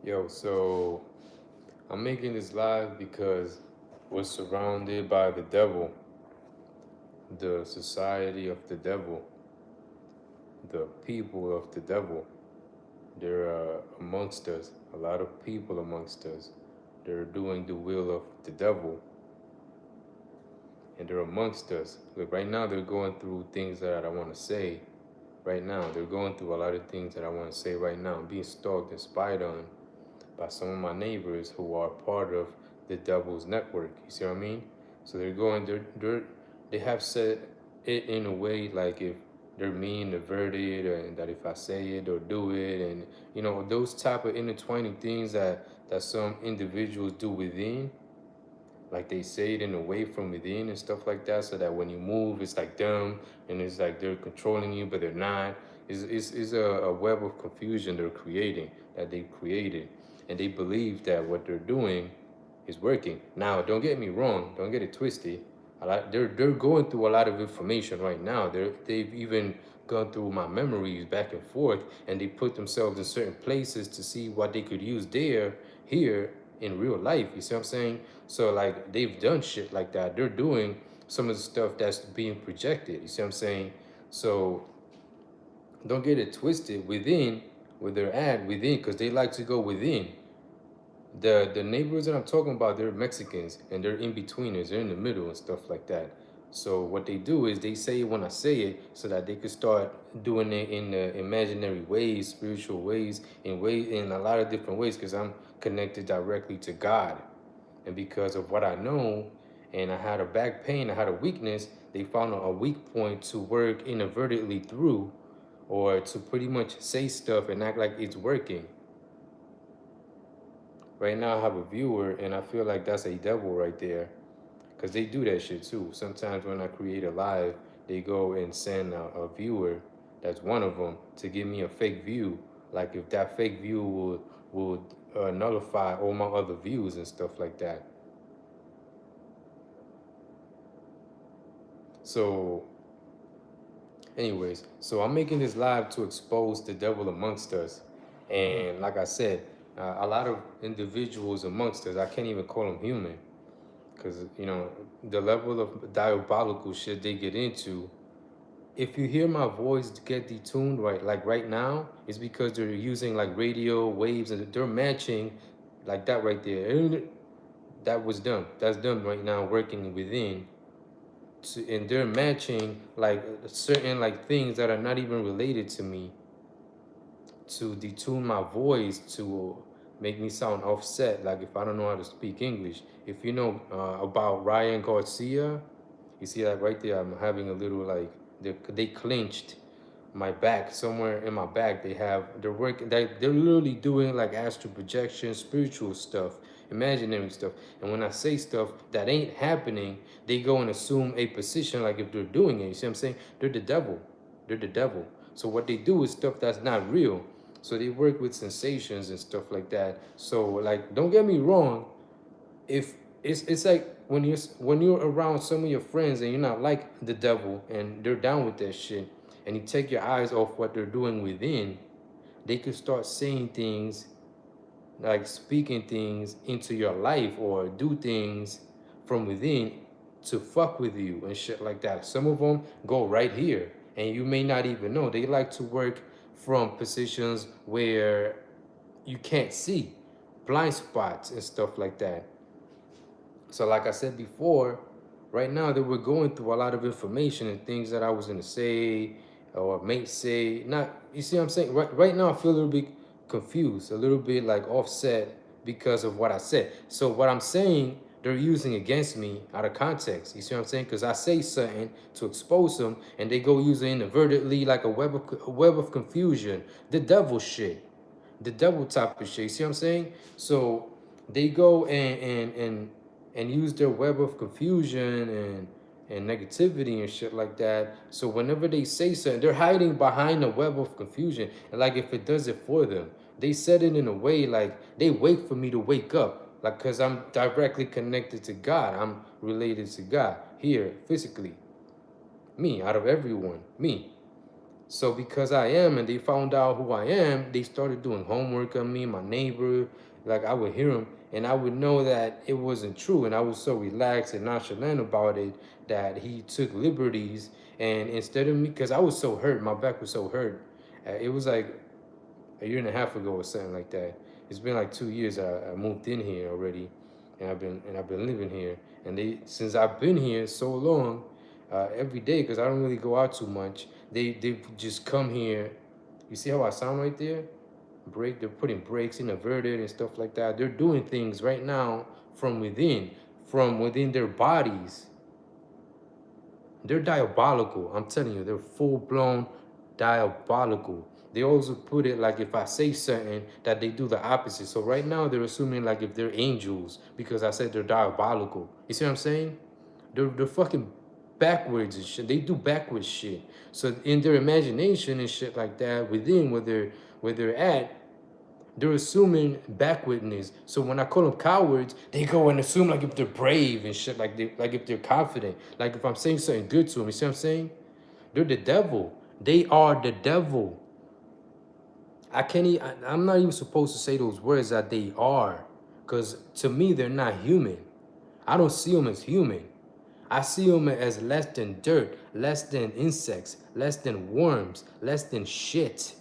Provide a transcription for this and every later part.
Yo, so I'm making this live because we're surrounded by the devil, the society of the devil, the people of the devil. They're amongst us, a lot of people amongst us. They're doing the will of the devil, and they're amongst us. Look, right now they're going through things that I want to say. Right now, they're going through a lot of things that I want to say right now. I'm being stalked and spied on by some of my neighbors who are part of the devil's network. You see what I mean? So they have said it in a way like if they're mean, averted, and that if I say it or do it, and those type of intertwining things that some individuals do within, like they say it in a way from within and stuff like that, so that when you move, it's like them, and it's like they're controlling you, but they're not. Is a web of confusion they're creating, that they created, and they believe that what they're doing is working. Now, don't get me wrong, don't get it twisted. They're going through a lot of information right now. They've even gone through my memories back and forth, and they put themselves in certain places to see what they could use here in real life. You see what I'm saying? So like they've done shit like that. They're doing some of the stuff that's being projected. You see what I'm saying? So don't get it twisted within where they're at within, because they like to go within. The neighbors that I'm talking about, they're Mexicans and they're in betweeners, they're in the middle and stuff like that. So what they do is they say it when I say it so that they could start doing it in the imaginary ways, spiritual ways, in a lot of different ways, because I'm connected directly to God. And because of what I know, and I had a back pain, I had a weakness, they found a weak point to work inadvertently through, or to pretty much say stuff and act like it's working. Right now I have a viewer, and I feel like that's a devil right there, because they do that shit too. Sometimes when I create a live, they go and send a viewer, that's one of them, to give me a fake view. Like if that fake view would nullify all my other views and stuff like that. So anyways, so I'm making this live to expose the devil amongst us. And like I said, a lot of individuals amongst us, I can't even call them human, because the level of diabolical shit they get into. If you hear my voice get detuned like right now, it's because they're using like radio waves and they're matching like that right there. And that was them. That's them right now working within, and they're matching like certain like things that are not even related to me, to detune my voice, to make me sound offset, like if I don't know how to speak English. If you know about Ryan Garcia, you see that right there, I'm having a little like, they clenched my back, somewhere in my back. They're working, they're literally doing like astral projection, spiritual stuff, imaginary stuff. And when I say stuff that ain't happening, they go and assume a position like if they're doing it. You see what I'm saying? They're the devil. They're the devil. So what they do is stuff that's not real. So they work with sensations and stuff like that. So like, don't get me wrong, if it's like when you're around some of your friends and you're not like the devil and they're down with that shit, and you take your eyes off what they're doing within, they could start saying things, like speaking things into your life, or do things from within to fuck with you and shit like that. Some of them go right here and you may not even know. They like to work from positions where you can't see, blind spots and stuff like that. So like I said before, right now that we're going through a lot of information and things that I was gonna say or may say, not, you see what I'm saying? Right now I feel a little bit confused, a little bit like offset because of what I said. So what I'm saying, they're using against me out of context. You see what I'm saying? Because I say something to expose them, and they go use it inadvertently like a web of confusion, the devil shit, the devil type of shit. You see what I'm saying? So they go and use their web of confusion and negativity and shit like that. So whenever they say something, they're hiding behind a web of confusion. And like if it does it for them, they said it in a way like they wait for me to wake up. Like, cause I'm directly connected to God. I'm related to God here physically. Me, out of everyone, me. So because I am, and they found out who I am, they started doing homework on me, my neighbor. Like I would hear them, and I would know that it wasn't true, and I was so relaxed and nonchalant about it that he took liberties. And instead of me, because I was so hurt, my back was so hurt. It was like a year and a half ago or something like that. It's been like 2 years. I moved in here already, and I've been living here. And they since I've been here so long, every day because I don't really go out too much. They just come here. You see how I sound right there? They're putting brakes inverted and stuff like that. They're doing things right now from within their bodies. They're diabolical. I'm telling you, they're full blown diabolical. They also put it like if I say something that they do the opposite. So right now they're assuming like if they're angels because I said they're diabolical. You see what I'm saying? They're fucking backwards and shit. They do backwards shit. So in their imagination and shit like that, within where they're at, they're assuming backwardness. So when I call them cowards, they go and assume like if they're brave and shit, like if they're confident, like if I'm saying something good to them. You see what I'm saying? They're the devil. They are the devil. I'm not even supposed to say those words that they are, because to me they're not human. I don't see them as human. I see them as less than dirt, less than insects, less than worms, less than shit.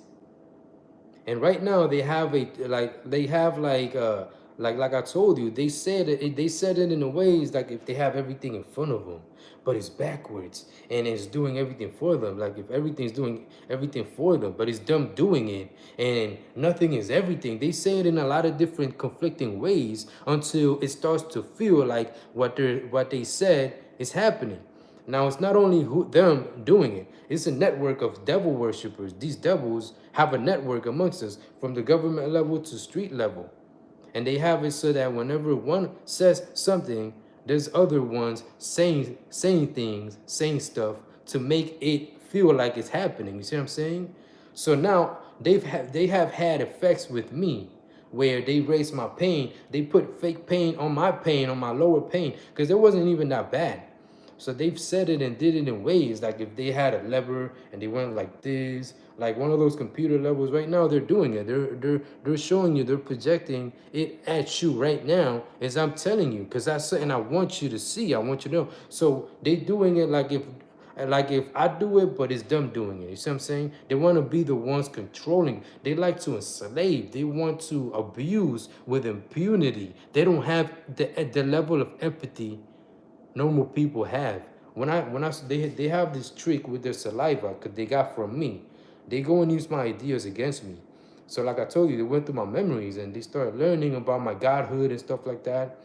And right now they have like I told you, they said it in a ways like if they have everything in front of them, but it's backwards and it's doing everything for them. Like if everything's doing everything for them, but it's them doing it, and nothing is everything. They say it in a lot of different conflicting ways until it starts to feel like what they said is happening. Now it's not only them doing it; it's a network of devil worshippers. These devils have a network amongst us, from the government level to street level, and they have it so that whenever one says something, there's other ones saying things, saying stuff to make it feel like it's happening. You see what I'm saying? So now they have had effects with me where they raise my pain. They put fake pain, on my lower pain, because it wasn't even that bad. So they've said it and did it in ways like if they had a lever and they went like this, like one of those computer levels. Right now they're doing it. They're showing you. They're projecting it at you right now as I'm telling you, because that's something I want you to see. I want you to know. So they doing it like if I do it, but it's them doing it. You see what I'm saying? They want to be the ones controlling. They like to enslave. They want to abuse with impunity. They don't have the level of empathy normal people have. They have this trick with their saliva because they got from me. They go and use my ideas against me. So like I told you, they went through my memories and they started learning about my godhood and stuff like that.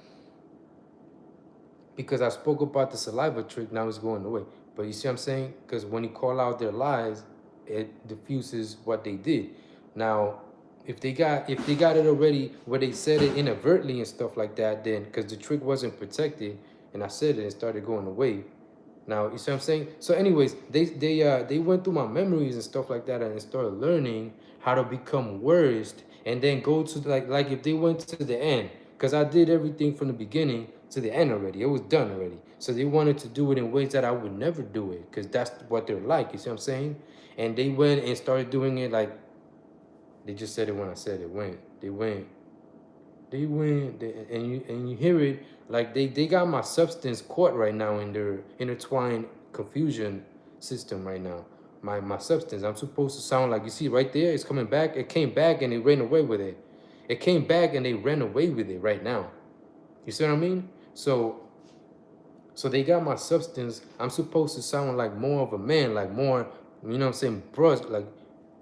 Because I spoke about the saliva trick, now it's going away. But you see what I'm saying? Because when you call out their lies, it diffuses what they did. Now, if they got it already where they said it inadvertently and stuff like that, then because the trick wasn't protected, and I said it and started going away. Now you see what I'm saying? So, anyways, they went through my memories and stuff like that and started learning how to become worst, and then go to like if they went to the end, because I did everything from the beginning to the end already. It was done already. So they wanted to do it in ways that I would never do it, because that's what they're like. You see what I'm saying? And they went and started doing it like they just said it when I said it. And you hear it like they got my substance caught right now in their intertwined confusion system right now. My substance. I'm supposed to sound like, you see right there, it's coming back. It came back and they ran away with it. It came back and they ran away with it right now. You see what I mean? So they got my substance. I'm supposed to sound like more of a man, like more, you know what I'm saying, brush, like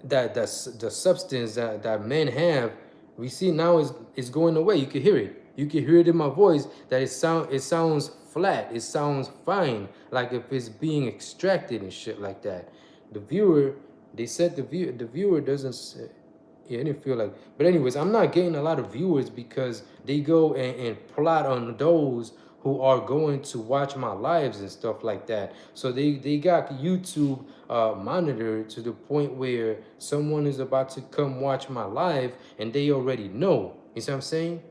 that's the substance that men have. We see now is going away. You can hear it. You can hear it in my voice that it sounds flat. It sounds fine, like if it's being extracted and shit like that. The viewer, they said the viewer doesn't. Yeah, I didn't feel like. But anyways, I'm not getting a lot of viewers because they go and plot on those who are going to watch my lives and stuff like that. So they got YouTube monitored to the point where someone is about to come watch my live and they already know. You see what I'm saying?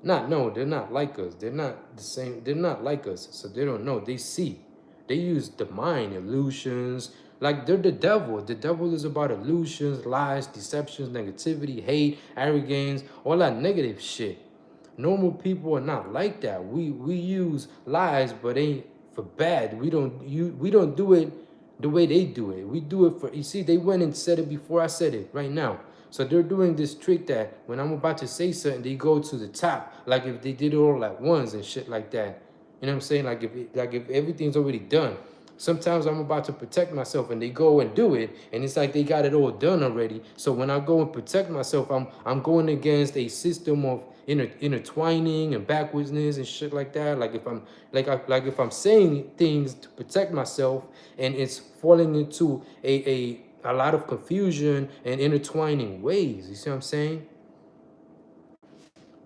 No, they're not like us. They're not the same. They're not like us. So they don't know. They see. They use the mind, illusions, Like they're the devil. The devil is about illusions, lies, deceptions, negativity, hate, arrogance, all that negative shit. Normal people are not like that. We use lies, but ain't for bad. We don't do it the way they do it. We do it for, you see, they went and said it before I said it right now. So they're doing this trick that when I'm about to say something, they go to the top, like if they did it all at once and shit like that. You know what I'm saying? Like if everything's already done. Sometimes I'm about to protect myself and they go and do it, and it's like they got it all done already. So when I go and protect myself, I'm going against a system of intertwining and backwardsness and shit like that. Like if I'm saying things to protect myself and it's falling into a lot of confusion and intertwining ways. You see what I'm saying?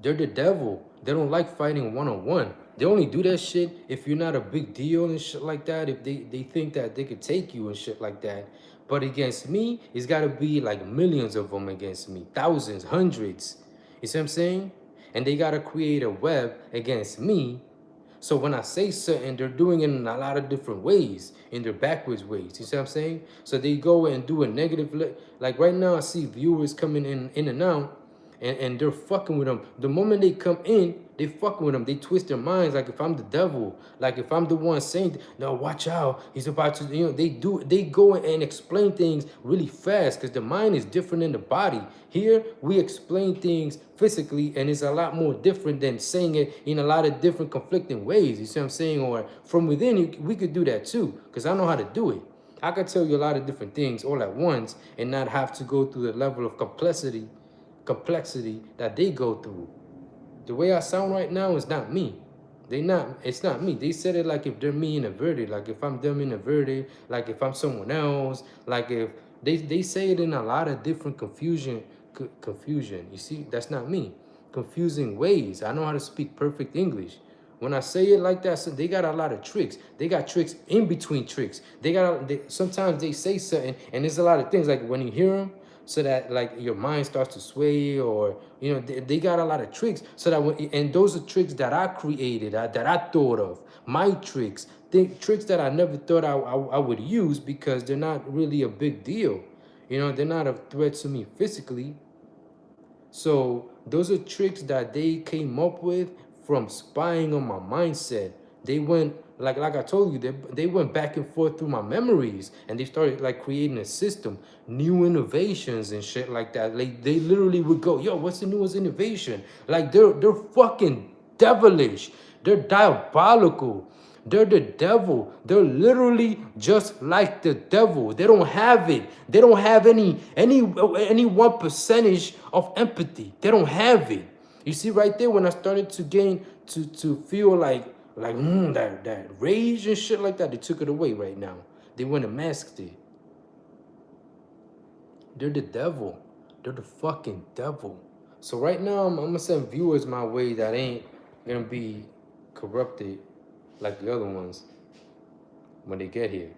They're the devil. They don't like fighting one-on-one. They only do that shit if you're not a big deal and shit like that. If they think that they could take you and shit like that. But against me, it's got to be like millions of them against me. Thousands, hundreds. You see what I'm saying? And they got to create a web against me. So when I say something, they're doing it in a lot of different ways, in their backwards ways. You see what I'm saying? So they go and do a negative, like right now I see viewers coming in and out, and they're fucking with them. The moment they come in, they fucking with them. They twist their minds like if I'm the devil, like if I'm the one saying, no, watch out, he's about to, they go and explain things really fast because the mind is different than the body. Here, we explain things physically and it's a lot more different than saying it in a lot of different conflicting ways. You see what I'm saying? Or from within, we could do that too because I know how to do it. I could tell you a lot of different things all at once and not have to go through the level of complexity that they go through. The way I sound right now is not me. It's not me. They said it like if they're me inverted, like if I'm them inverted, like if I'm someone else, like if they say it in a lot of different confusion. You see, that's not me. Confusing ways. I know how to speak perfect English. When I say it like that, so they got a lot of tricks. They got tricks in between tricks. Sometimes they say something, and there's a lot of things like when you hear them, so that like your mind starts to sway, or they got a lot of tricks. So that and those are tricks that I created, that I thought of. My tricks, tricks that I never thought I would use because they're not really a big deal. They're not a threat to me physically. So those are tricks that they came up with from spying on my mindset. They went like I told you, they went back and forth through my memories and they started like creating a system, new innovations and shit like that. Like they literally would go, yo, what's the newest innovation? Like they're fucking devilish. They're diabolical. They're the devil. They're literally just like the devil. They don't have it. They don't have any 1% of empathy. They don't have it. You see right there when I started to gain to feel like that rage and shit like that, they took it away right now. They went and masked it. They're the devil. They're the fucking devil. So right now I'm gonna send viewers my way that ain't gonna be corrupted like the other ones when they get here.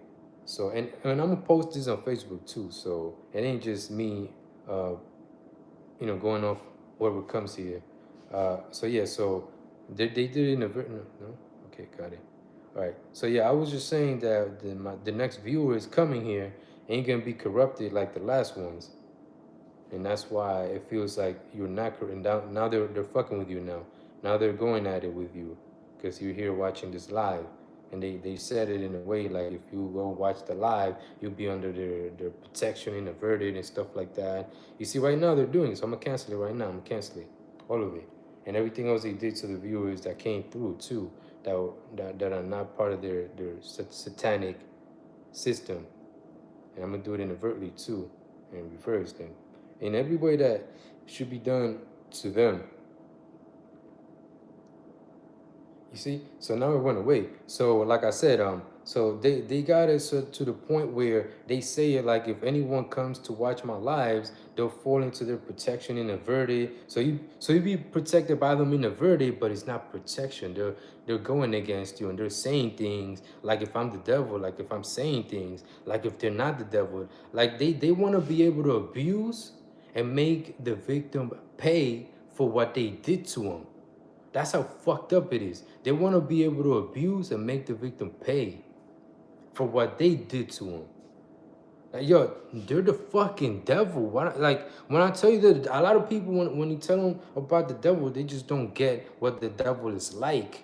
So and I'm gonna post this on Facebook too. So it ain't just me going off whatever comes here. So yeah, so they did it in a no? Okay, got it. All right. So yeah, I was just saying that the next viewer is coming here ain't gonna be corrupted like the last ones. And that's why it feels like you're not correct. And now they're fucking with you now. Now they're going at it with you because you're here watching this live. And they said it in a way like if you go watch the live, you'll be under their protection, inverted and stuff like that. You see, right now they're doing it. So I'm gonna cancel it right now. I'm gonna cancel it, all of it, and everything else they did to the viewers that came through too, that are not part of their satanic system. And I'm gonna do it inadvertently too, and reverse them in every way that should be done to them. You see, so now it went away. So like I said, so they got it to the point where they say it like if anyone comes to watch my lives, they'll fall into their protection inadverted. So you be protected by them inadverted, but it's not protection. They're going against you and they're saying things like if I'm the devil, like if I'm saying things like if they're not the devil, like they want to be able to abuse and make the victim pay for what they did to them. That's how fucked up it is. They want to be able to abuse and make the victim pay for what they did to him. Like, yo, they're the fucking devil. Why, like, when I tell you that, a lot of people, when you tell them about the devil, they just don't get what the devil is like.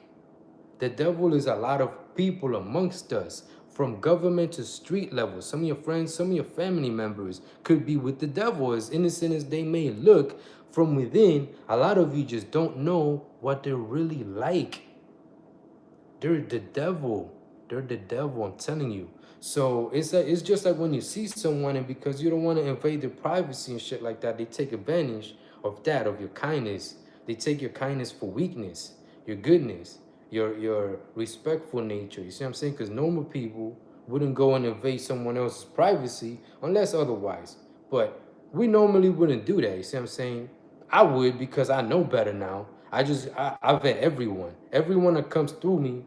The devil is a lot of people amongst us, from government to street level. Some of your friends, some of your family members could be with the devil. As innocent as they may look from within, a lot of you just don't know what they're really like. They're the devil. They're the devil, I'm telling you. So it's just like when you see someone, and because you don't want to invade their privacy and shit like that, they take advantage of that, of your kindness. They take your kindness for weakness, your goodness, your respectful nature. You see what I'm saying? Because normal people wouldn't go and invade someone else's privacy unless otherwise. But we normally wouldn't do that. You see what I'm saying? I would, because I know better now. I vet everyone. Everyone that comes through me,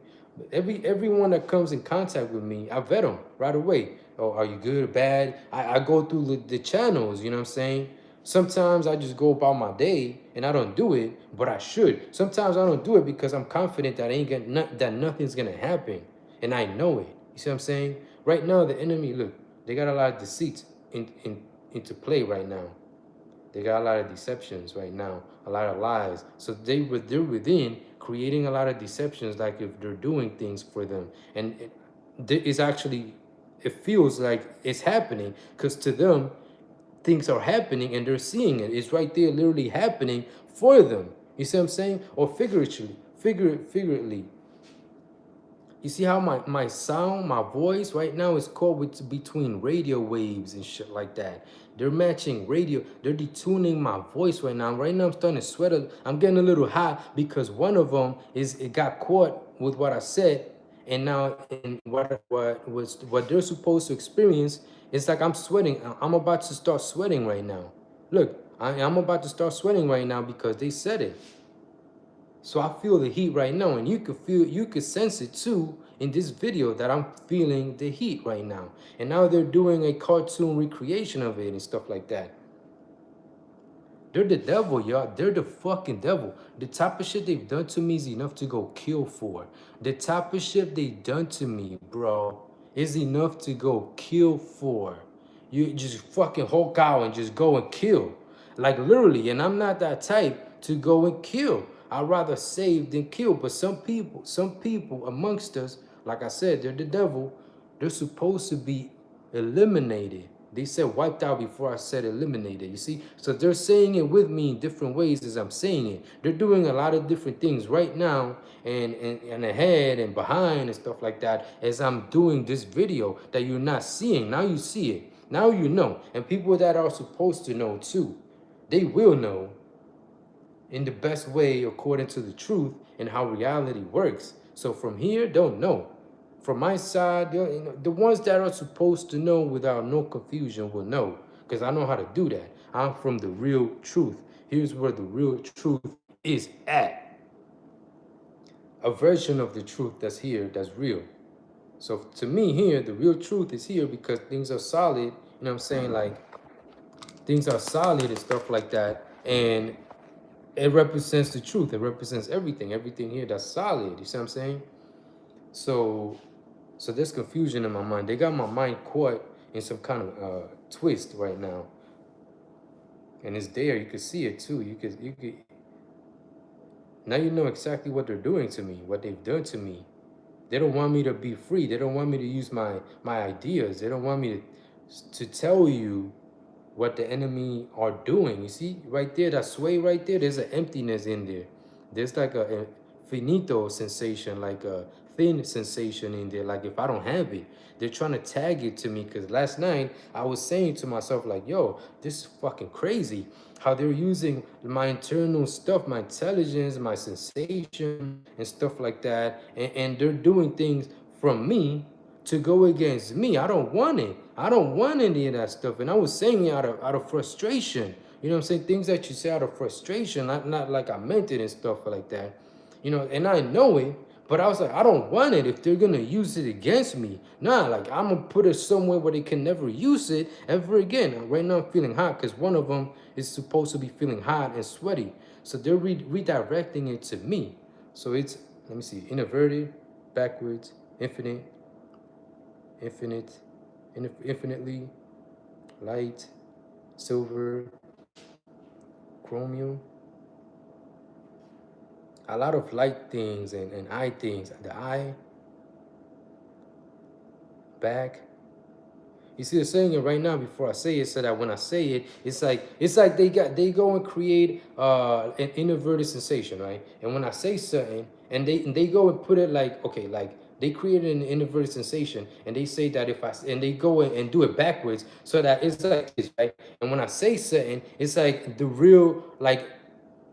everyone that comes in contact with me, I vet them right away. Oh, are you good or bad? I go through the channels, you know what I'm saying? Sometimes I just go about my day and I don't do it, but I should. Sometimes I don't do it because I'm confident that that nothing's gonna happen, and I know it. You see what I'm saying? Right now, the enemy, look, they got a lot of deceit into play right now. They got a lot of deceptions right now, a lot of lies. So they're within creating a lot of deceptions, like if they're doing things for them, and it's actually, it feels like it's happening because to them things are happening and they're seeing it. It's right there, literally happening for them. You see what I'm saying? Or figuratively. You see how my sound, my voice right now is caught between radio waves and shit like that. They're matching radio. They're detuning my voice right now. Right now I'm starting to sweat. I'm getting a little hot because one of them it got caught with what I said, and now in what they're supposed to experience, it's like I'm sweating. I'm about to start sweating right now. Look, I'm about to start sweating right now because they said it. So I feel the heat right now, and you could sense it too in this video that I'm feeling the heat right now. And now they're doing a cartoon recreation of it and stuff like that. They're the devil, y'all. They're the fucking devil. The type of shit they've done to me is enough to go kill for. The type of shit they done to me, bro, is enough to go kill for. You just fucking Hulk out and just go and kill. Like literally, and I'm not that type to go and kill. I'd rather save than kill. But some people amongst us, like I said, they're the devil. They're supposed to be eliminated. They said wiped out before I said eliminated. You see? So they're saying it with me in different ways as I'm saying it. They're doing a lot of different things right now and ahead and behind and stuff like that as I'm doing this video that you're not seeing. Now you see it. Now you know. And people that are supposed to know too, they will know in the best way according to the truth and how reality works. So from here, don't know. From my side, the ones that are supposed to know without no confusion will know, because I know how to do that. I'm from the real truth. Here's where the real truth is at. A version of the truth that's here, that's real. So to me here, the real truth is here because things are solid. You know what I'm saying? Like things are solid and stuff like that. And it represents the truth. It represents everything. Everything here that's solid. You see what I'm saying? So there's confusion in my mind. They got my mind caught in some kind of twist right now. And it's there. You could see it too. You could. Now you know exactly what they're doing to me, what they've done to me. They don't want me to be free. They don't want me to use my ideas. They don't want me to tell you what the enemy are doing. You see, right there, that sway right there, there's an emptiness in there. There's like a finito sensation, like a thin sensation in there. Like if I don't have it, they're trying to tag it to me. Because last night I was saying to myself, like, yo, this is fucking crazy. How they're using my internal stuff, my intelligence, my sensation, and stuff like that. And they're doing things from me to go against me. I don't want it. I don't want any of that stuff. And I was saying it out of frustration. You know what I'm saying? Things that you say out of frustration, not like I meant it and stuff like that. You know, and I know it, but I was like, I don't want it if they're gonna use it against me. Nah, like I'm gonna put it somewhere where they can never use it ever again. Right now I'm feeling hot because one of them is supposed to be feeling hot and sweaty. So they're redirecting it to me. So it's, let me see, inverted, backwards, infinite, infinitely, light, silver, chromium, a lot of light things and eye things. The eye, back. You see, they're saying it right now before I say it, so that when I say it, it's like they go and create an inverted sensation, right? And when I say something, and they go and put it like, okay, like they created an inverted sensation, and they say that if I and they go and do it backwards, so that it's like this, right? And when I say something, it's like the real like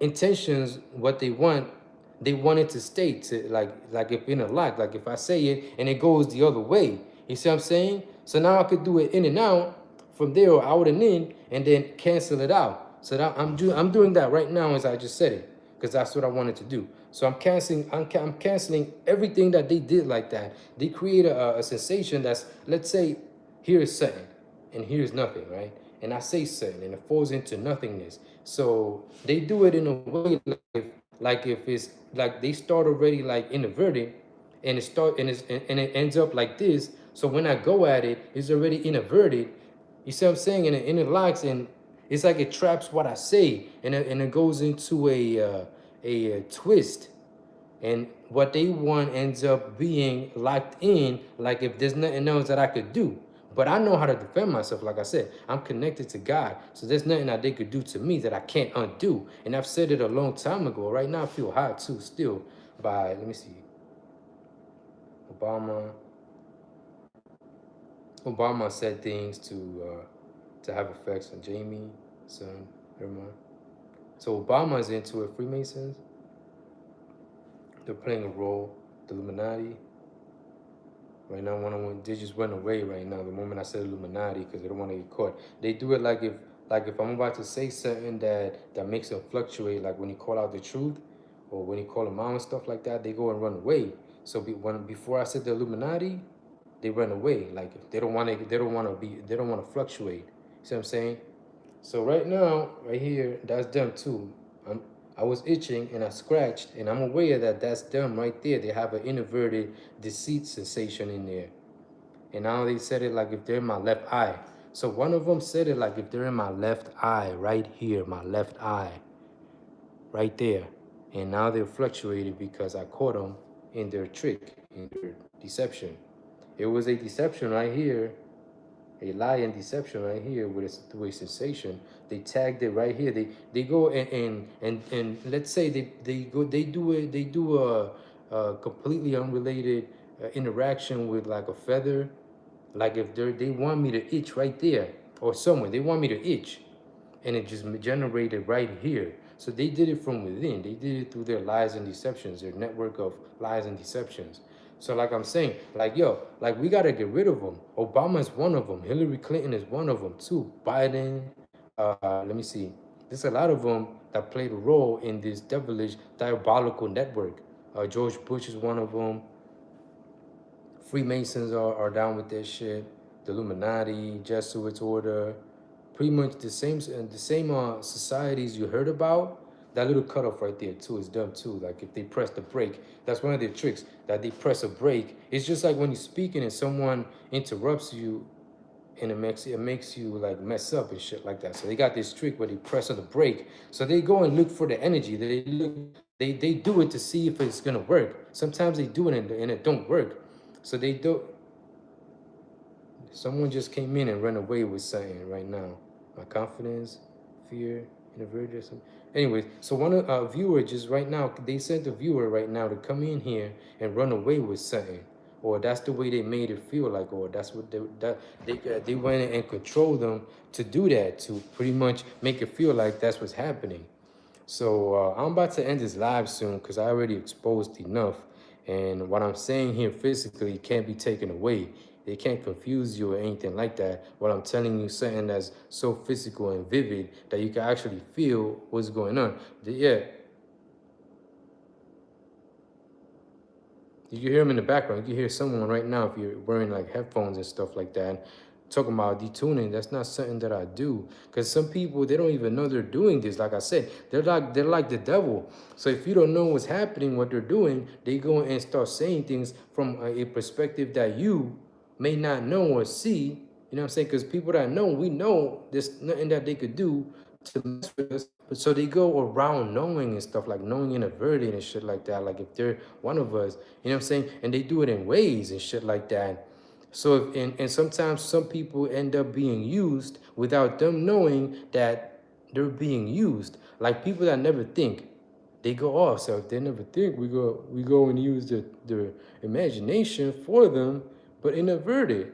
intentions, what they wanted to state to like if in a lock, like if I say it and it goes the other way. You see what I'm saying? So now I could do it in and out from there or out and in and then cancel it out. So that I'm doing that right now as I just said it, because that's what I wanted to do. So I'm canceling everything that they did like that. They create a sensation that's, let's say, here is something and here's nothing, right? And I say something and it falls into nothingness. So they do it in a way like if it's like they start already like inverted and it ends up like this. So when I go at it, it's already inverted. You see what I'm saying? And it interlocks and it's like it traps what I say and it goes into a twist, and what they want ends up being locked in, like if there's nothing else that I could do. But I know how to defend myself. Like I said, I'm connected to God, so there's nothing that they could do to me that I can't undo. And I've said it a long time ago. Right now I feel hot too still by, let me see, obama Obama said things to have effects on Jamie, son, Irma. So Obama's into it. Freemasons, they're playing a role. The Illuminati. Right now, they just went away right now. The moment I said Illuminati, because they don't want to get caught. They do it like if I'm about to say something that makes them fluctuate, like when you call out the truth, or when you call them out and stuff like that, they go and run away. So before I said the Illuminati, they run away. Like they don't want to fluctuate. See what I'm saying? So right now, right here, that's them too. I was itching and I scratched, and I'm aware that that's them right there. They have an inverted deceit sensation in there. And now they said it like if they're in my left eye. So one of them said it like if they're in my left eye, right here, my left eye, right there. And now they're fluctuated because I caught them in their trick, in their deception. It was a deception right here, a lie and deception right here with a sensation. They tagged it right here. They go and let's say they do a completely unrelated interaction with like a feather, like if they want me to itch right there or somewhere, they want me to itch, and it just generated right here. So they did it from within. They did it through their lies and deceptions, their network of lies and deceptions. So like I'm saying, like, yo, like we got to get rid of them. Obama is one of them. Hillary Clinton is one of them too. Biden, let me see. There's a lot of them that played a role in this devilish, diabolical network. George Bush is one of them. Freemasons are down with that shit. The Illuminati, Jesuits order, pretty much the same societies you heard about. That little cutoff right there too is them too. Like if they press the brake, that's one of their tricks. That they press a brake. It's just like when you're speaking and someone interrupts you, and it makes you like mess up and shit like that. So they got this trick where they press on the brake. So they go and look for the energy. They do it to see if it's gonna work. Sometimes they do it and it don't work. So they do. Someone just came in and ran away with something right now. My confidence, fear, introverted or something. Anyways, so one viewer just right now, they sent a viewer right now to come in here and run away with something. Or that's the way they made it feel like, or that's what they went in and controlled them to do that, to pretty much make it feel like that's what's happening. So I'm about to end this live soon because I already exposed enough. And what I'm saying here physically can't be taken away. They can't confuse you or anything like that. What I'm telling you, something that's so physical and vivid that you can actually feel what's going on. Yeah. You can hear them in the background. You can hear someone right now if you're wearing like headphones and stuff like that. Talking about detuning, that's not something that I do. Because some people, they don't even know they're doing this. Like I said, they're like the devil. So if you don't know what's happening, what they're doing, they go and start saying things from a perspective that you may not know or see. You know what I'm saying? Because people that know, we know there's nothing that they could do to mess with us. But so they go around knowing and stuff, like knowing inadvertent and shit like that. Like if they're one of us, you know what I'm saying? And they do it in ways and shit like that. So, and sometimes some people end up being used without them knowing that they're being used. Like people that never think, they go off. So if they never think, we go and use their imagination for them, but inadverted.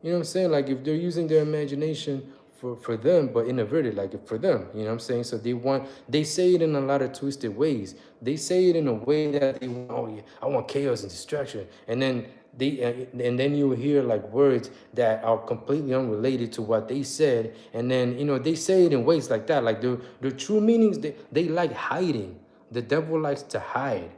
You know what I'm saying? Like if they're using their imagination for them, but inadverted, like for them, you know what I'm saying? So they say it in a lot of twisted ways. They say it in a way that they want, oh yeah, I want chaos and destruction. And then you'll hear like words that are completely unrelated to what they said. And then, they say it in ways like that. Like the true meanings, they like hiding. The devil likes to hide.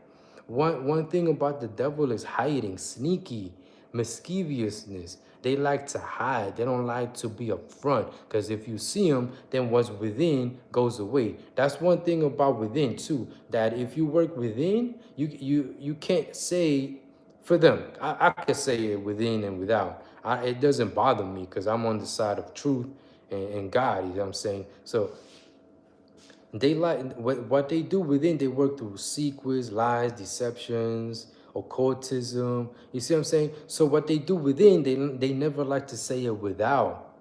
One thing about the devil is hiding, sneaky, mischievousness. They like to hide. They don't like to be upfront. Because if you see them, then what's within goes away. That's one thing about within too. That if you work within, you can't say for them. I can say it within and without. It doesn't bother me because I'm on the side of truth and God. You know what I'm saying? So they like what they do within. They work through secrets, lies, deceptions, occultism. You see what I'm saying? So what they do within, they never like to say it without,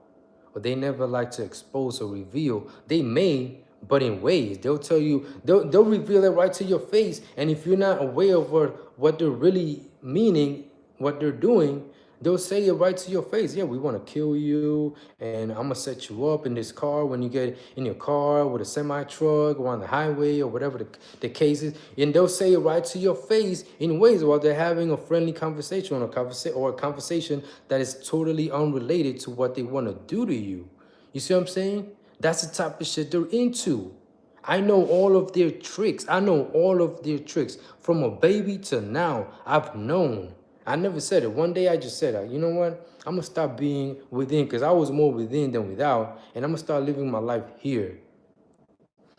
or they never like to expose or reveal. They may, but in ways they'll tell you, they'll reveal it right to your face. And if you're not aware of what they're really meaning, what they're doing, they'll say it right to your face. Yeah, we want to kill you, and I'm gonna set you up in this car when you get in your car with a semi truck or on the highway or whatever the case is. And they'll say it right to your face in ways while they're having a friendly conversation or a conversation that is totally unrelated to what they want to do to you. You see what I'm saying? That's the type of shit they're into. I know all of their tricks. I know all of their tricks. From a baby to now, I've known. I never said it. One day I just said, you know what? I'm going to stop being within because I was more within than without. And I'm going to start living my life here.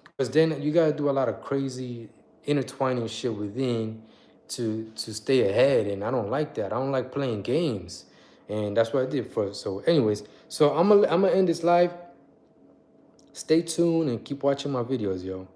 Because then you got to do a lot of crazy intertwining shit within to stay ahead. And I don't like that. I don't like playing games. And that's what I did first. So anyways, so I'm gonna end this live. Stay tuned and keep watching my videos, yo.